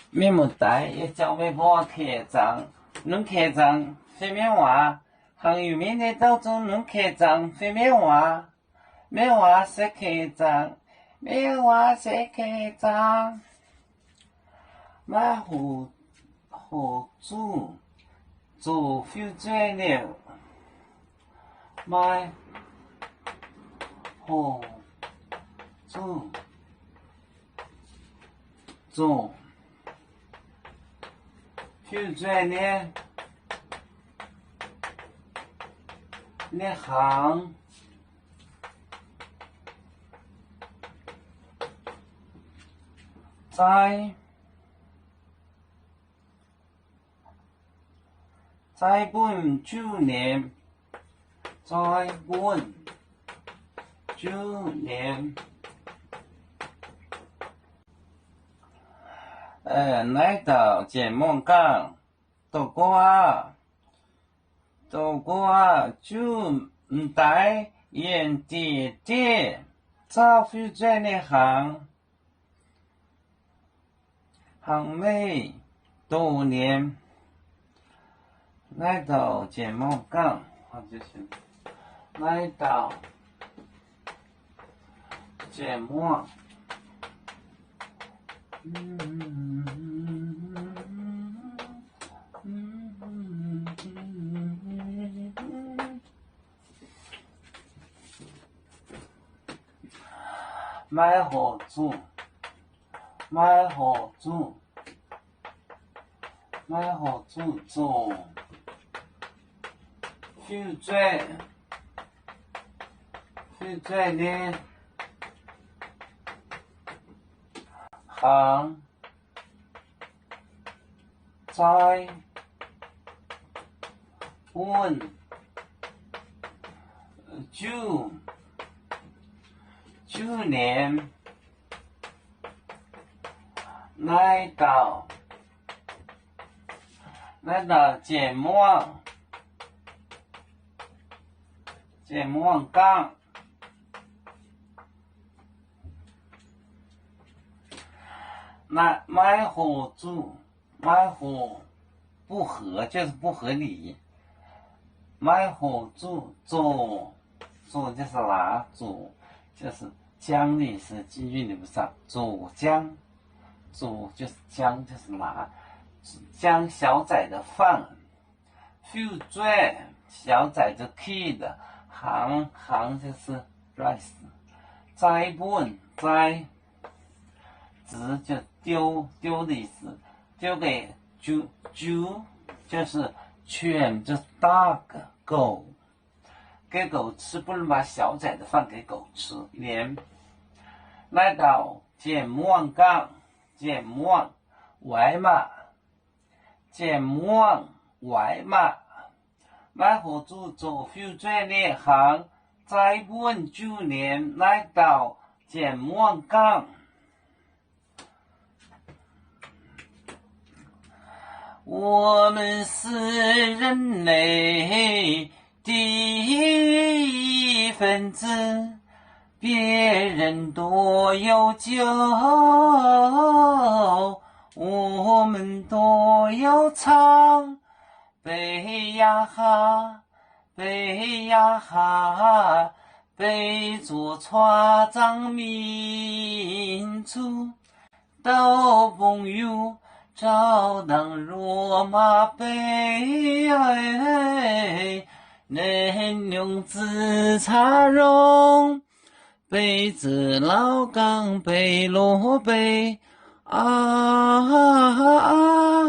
面目带也叫微博客栈，弄客栈非面话，行业面的当中弄客栈非面话，面话是客栈，面话是客栈，买合租做 future 了，买合租做 future 呢？那行在本9年，在本9年，来到节目讲，都过就唔带演姐姐，找非在那行内多年，来到节目讲，或者是来到节目，买合租做 future 呢行在本9年，来到节目讲，买合不合就是不合理，买合租做就是拿做就是将的是基于你不上做将就是将就是拿将小崽的放 future 小崽的 kid 行就是 rice 栽本栽子就丢的意思，丢给猪就是犬就是 dog 狗，给狗吃不能把小崽的放给狗吃，来到节目外嘛，买合租做 future 呢行，在本9年来到节目讲。我们是人类的一份子，别人多有酒，我们多有唱，背呀哈，背着船长民族到朋友。照当罗马杯，能用紫茶蓉，杯子老钢杯罗杯啊。